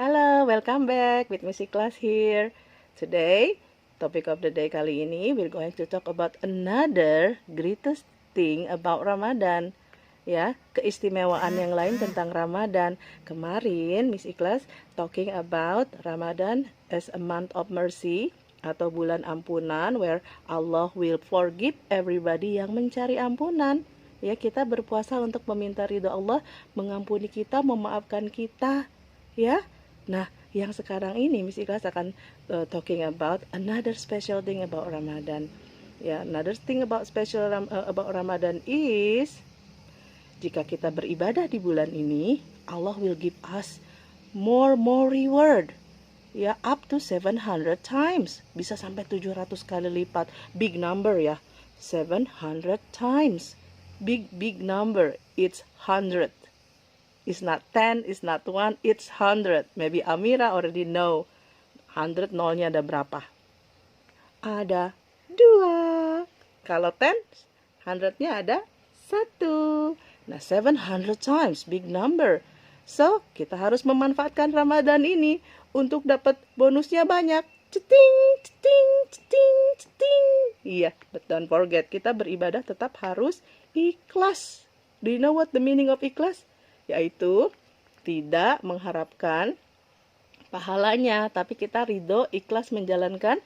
Halo, welcome back with Music Class here. Today, topic of the day kali ini, we're going to talk about another greatest thing about Ramadan. Ya, keistimewaan yang lain tentang Ramadan. Kemarin Miss Ikhlas talking about Ramadan as a month of mercy atau bulan ampunan where Allah will forgive everybody yang mencari ampunan. Ya, kita berpuasa untuk meminta ridho Allah, mengampuni kita, memaafkan kita. Ya. Nah, yang sekarang ini Miss Ikhlas akan talking about another special thing about Ramadan. Ya, another thing about about Ramadan is jika kita beribadah di bulan ini, Allah will give us more reward. Ya, up to 700 times. Bisa sampai 700 kali lipat. Big number ya. 700 times. Big number. It's 100. It's not 10, it's not 1, it's 100. Maybe Amira already know. 100 nolnya ada berapa? Ada 2. Kalau 10, 100-nya ada 1. Nah, 700 times, big number. So, kita harus memanfaatkan Ramadan ini untuk dapat bonusnya banyak. Ceting, ceting, ceting, ceting. Iya, but don't forget, kita beribadah tetap harus ikhlas. Do you know what the meaning of ikhlas? Yaitu tidak mengharapkan pahalanya, tapi kita ridho, ikhlas menjalankan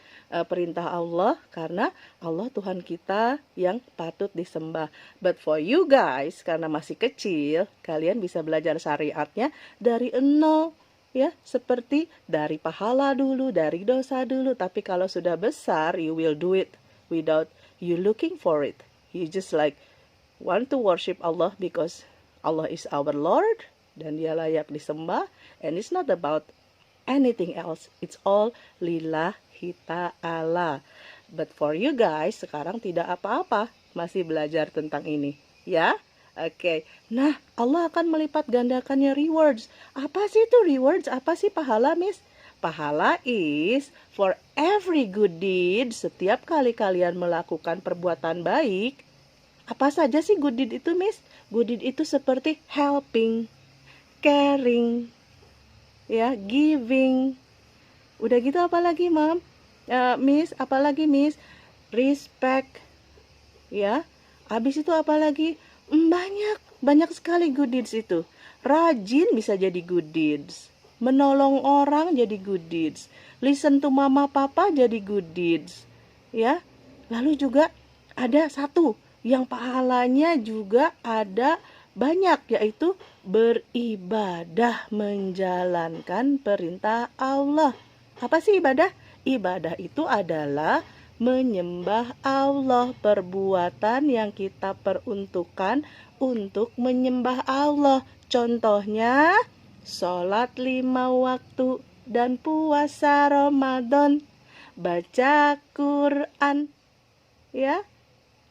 perintah Allah karena Allah Tuhan kita yang patut disembah. But for you guys, karena masih kecil, kalian bisa belajar syariatnya dari nol, ya, seperti dari pahala dulu, dari dosa dulu. Tapi kalau sudah besar, you will do it without you looking for it. You just like want to worship Allah because Allah is our Lord dan dia layak disembah, and it's not about anything else. It's all lillahi ta'ala. But for you guys, sekarang tidak apa-apa, masih belajar tentang ini, ya. Oke. Nah, Allah akan melipat gandakannya rewards. Apa sih itu rewards? Apa sih pahala, Miss? Pahala is for every good deed. Setiap kali kalian melakukan perbuatan baik. Apa saja sih good deed itu, Miss? Good deed itu seperti helping, caring, ya, giving. Udah gitu apa lagi, Mam? Miss, apa lagi, Miss? Respect, ya. Habis itu apa lagi? Banyak sekali good deeds itu. Rajin bisa jadi good deeds. Menolong orang jadi good deeds. Listen to mama papa jadi good deeds. Ya. Lalu juga ada satu yang pahalanya juga ada banyak, yaitu beribadah, menjalankan perintah Allah. Apa sih ibadah? Ibadah itu adalah menyembah Allah, perbuatan yang kita peruntukkan untuk menyembah Allah. Contohnya, sholat 5 waktu dan puasa Ramadan, baca Quran, ya.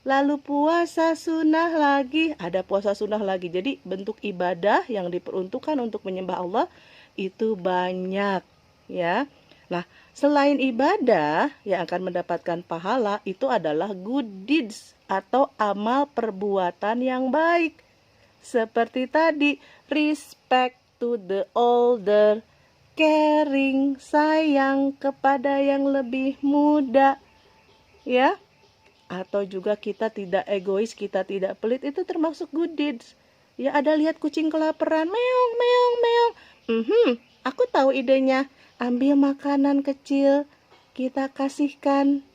Lalu puasa sunnah lagi, ada puasa sunnah lagi. Jadi bentuk ibadah yang diperuntukkan untuk menyembah Allah itu banyak, ya. Nah, selain ibadah yang akan mendapatkan pahala itu adalah good deeds atau amal perbuatan yang baik. Seperti tadi, respect to the older, caring, sayang kepada yang lebih muda, ya. Atau juga kita tidak egois, kita tidak pelit, itu termasuk good deeds. Ya, ada lihat kucing kelaparan, meong, meong, meong. Aku tahu idenya. Ambil makanan kecil, kita kasihkan.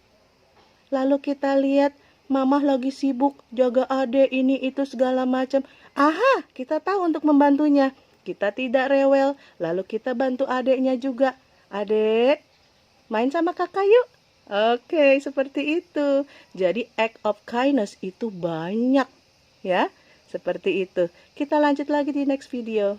Lalu kita lihat mamah lagi sibuk jaga adek ini itu segala macam. Aha, kita tahu untuk membantunya. Kita tidak rewel, lalu kita bantu adeknya juga. Adek, main sama kakak yuk. Oke, seperti itu. Jadi act of kindness itu banyak, ya. Seperti itu. Kita lanjut lagi di next video.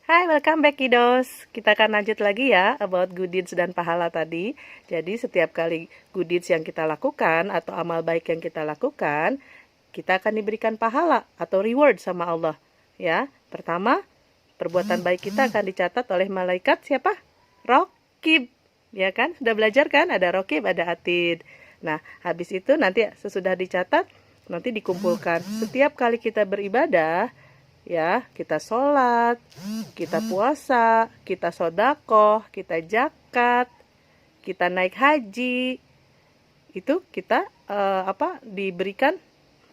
Hai, welcome back kiddos. Kita akan lanjut lagi ya about good deeds dan pahala tadi. Jadi setiap kali good deeds yang kita lakukan atau amal baik yang kita lakukan, kita akan diberikan pahala atau reward sama Allah, ya. Pertama, perbuatan baik kita akan dicatat oleh malaikat siapa? Raqib. Ya kan? Sudah belajar kan? Ada Raqib, ada Atid. Nah, habis itu nanti sesudah dicatat, nanti dikumpulkan. Setiap kali kita beribadah, Ya, kita sholat, kita puasa, kita sodakoh, kita zakat, kita naik haji, itu kita diberikan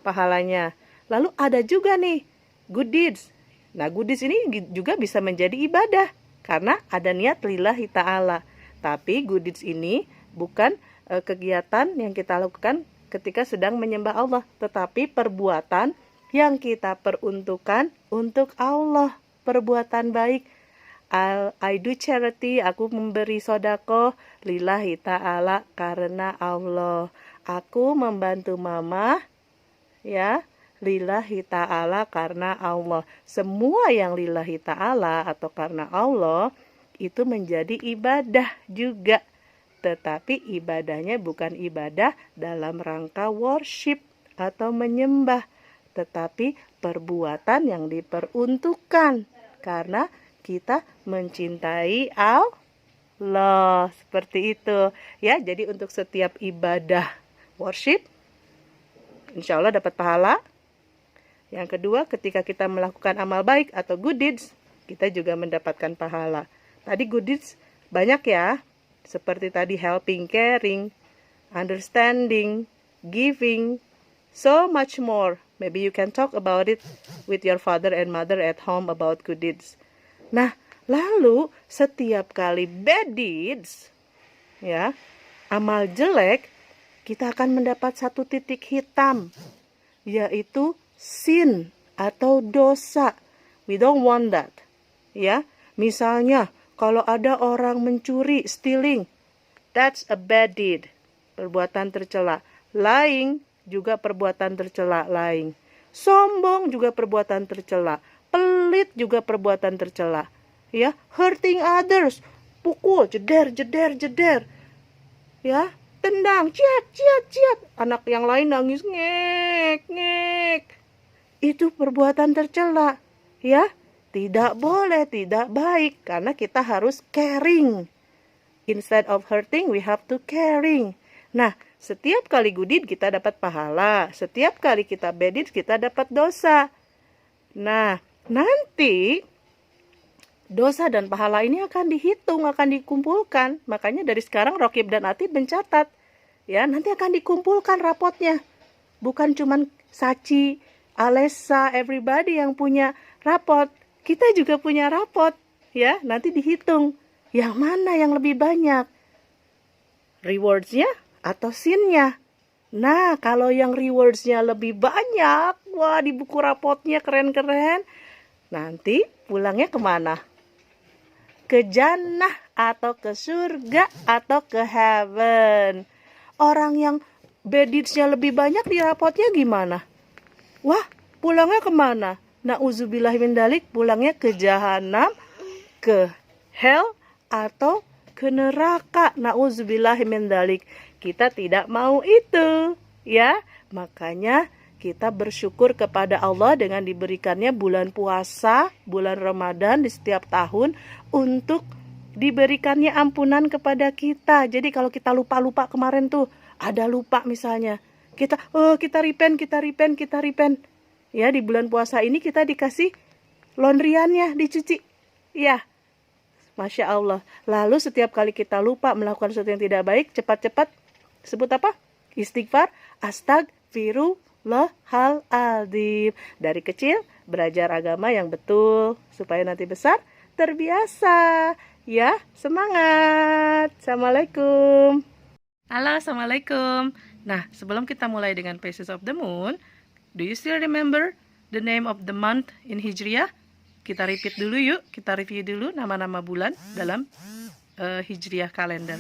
pahalanya. Lalu ada juga nih good deeds. Nah, good deeds ini juga bisa menjadi ibadah karena ada niat lillahi ta'ala. Tapi good deeds ini bukan kegiatan yang kita lakukan ketika sedang menyembah Allah, tetapi perbuatan yang kita peruntukkan untuk Allah, perbuatan baik. I do charity, aku memberi sodako lillahi ta'ala karena Allah. Aku membantu mama, ya, lillahi ta'ala karena Allah. Semua yang lillahi ta'ala atau karena Allah itu menjadi ibadah juga. Tetapi ibadahnya bukan ibadah dalam rangka worship atau menyembah, tetapi perbuatan yang diperuntukkan karena kita mencintai Allah. Seperti itu ya. Jadi untuk setiap ibadah worship, insya Allah dapat pahala. Yang kedua, ketika kita melakukan amal baik atau good deeds, kita juga mendapatkan pahala. Tadi good deeds banyak ya, seperti tadi helping, caring, understanding, giving, so much more. Maybe you can talk about it with your father and mother at home about good deeds. Nah, lalu setiap kali bad deeds, ya, amal jelek, kita akan mendapat satu titik hitam, yaitu sin atau dosa. We don't want that. Ya, misalnya kalau ada orang mencuri, stealing, that's a bad deed, perbuatan tercela. Lying juga perbuatan tercela, lying. Sombong juga perbuatan tercela. Pelit juga perbuatan tercela. Ya, hurting others, pukul, jeder. Ya, tendang, ciat. Anak yang lain nangis, ngek. Itu perbuatan tercela. Ya, tidak boleh, tidak baik, karena kita harus caring. Instead of hurting, we have to caring. Nah, setiap kali good deed kita dapat pahala. Setiap kali kita bad deed kita dapat dosa. Nah, nanti dosa dan pahala ini akan dihitung, akan dikumpulkan. Makanya dari sekarang Rokib dan Atid mencatat. Ya, nanti akan dikumpulkan rapotnya. Bukan cuman Saci, Alessa, everybody yang punya rapot. Kita juga punya rapot. Ya, nanti dihitung. Yang mana yang lebih banyak? Rewards-nya atau sin-nya? Nah, kalau yang rewards-nya lebih banyak, wah, di buku rapotnya keren-keren. Nanti pulangnya kemana? Ke jannah atau ke surga atau ke heaven. Orang yang bad deeds-nya lebih banyak di rapotnya gimana? Wah, pulangnya kemana? Na'udzubillah min dalik, pulangnya ke jahanam, ke hell, atau ke neraka. Na'udzubillah min dalik. Kita tidak mau itu, ya. Makanya kita bersyukur kepada Allah dengan diberikannya bulan puasa, bulan Ramadan di setiap tahun untuk diberikannya ampunan kepada kita. Jadi kalau kita lupa kemarin tuh, ada lupa misalnya, kita repent. Ya, di bulan puasa ini kita dikasih laundryannya, dicuci. Ya, Masya Allah. Lalu setiap kali kita lupa melakukan sesuatu yang tidak baik, cepat-cepat sebut apa? Istighfar, astagfirullahaladzim. Dari kecil belajar agama yang betul supaya nanti besar terbiasa. Ya, semangat. Assalamualaikum. Halo, Assalamualaikum. Nah, sebelum kita mulai dengan Phases of the Moon, do you still remember the name of the month in Hijriah? Kita repeat dulu yuk, kita review dulu nama-nama bulan dalam Hijriah kalender.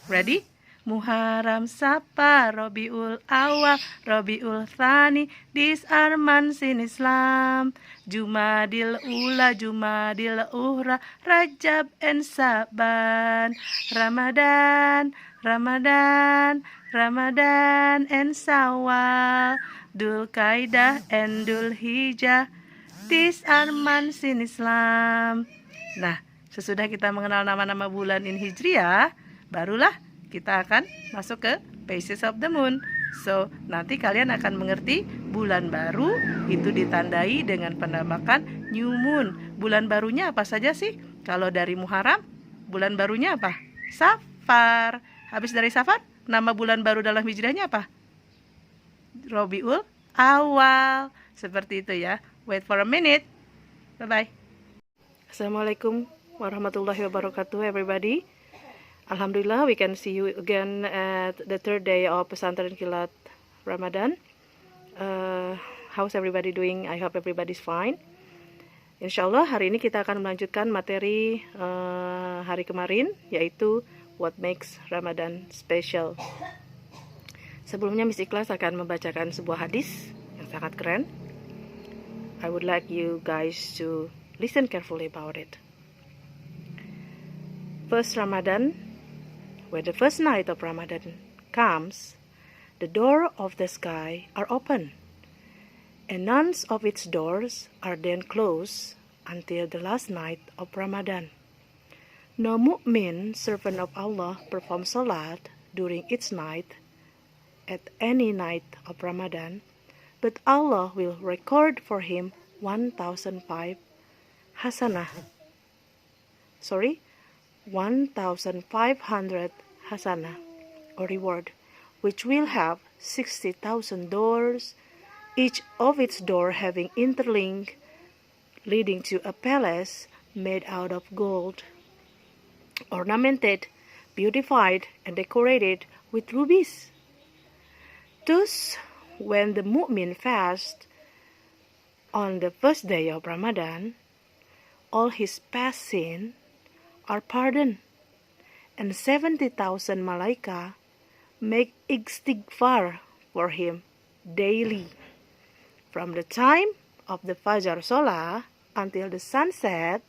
Ready? Muharram, Safar, Rabiul Awal, Rabiul Tsani, these are months in Islam. Jumadil Ula, Jumadil Uhra, Rajab and Saban, Ramadan and Sawal, Dzulqa'dah and Dzulhijjah. These are months in Islam. Nah, sesudah kita mengenal nama-nama bulan in Hijriah, barulah kita akan masuk ke Phases of the Moon. So, nanti kalian akan mengerti bulan baru itu ditandai dengan penampakan New moon. Bulan barunya apa saja sih? Kalau dari Muharram, bulan barunya apa? Safar. Habis dari Safar, nama bulan baru dalam hijrahnya apa? Rabiul Awal. Seperti itu ya. Wait for a minute. Bye-bye. Assalamualaikum warahmatullahi wabarakatuh, everybody. Alhamdulillah, we can see you again at the third day of Pesantren Kilat Ramadan. How's everybody doing? I hope everybody's fine. Insyaallah hari ini kita akan melanjutkan materi hari kemarin, yaitu What Makes Ramadan Special. Sebelumnya Miss Ikhlas akan membacakan sebuah hadis yang sangat keren. I would like you guys to listen carefully about it. First Ramadan, when the first night of Ramadan comes, the door of the sky are open, and none of its doors are then closed until the last night of Ramadan. No mu'min servant of Allah performs salat during its night at any night of Ramadan, but Allah will record for him 1,500 hasanah. 1,500 hasanah or reward, which will have 60,000 doors, each of its door having interlink, leading to a palace made out of gold, ornamented, beautified, and decorated with rubies. Thus, when the mu'min fasts on the first day of Ramadan, all his past sins are pardoned, and 70,000 malaika make istighfar for him daily, from the time of the Fajr Salah until the sunset,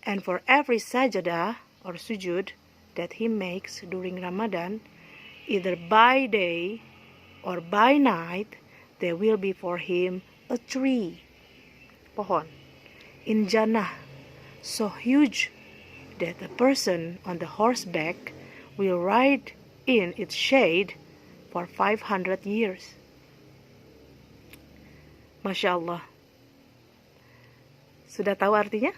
and for every sajadah or sujud that he makes during Ramadan, either by day or by night, there will be for him a tree, pohon, in Jannah, so huge that a person on the horseback will ride in its shade for 500 years. Masya Allah. Sudah tahu artinya?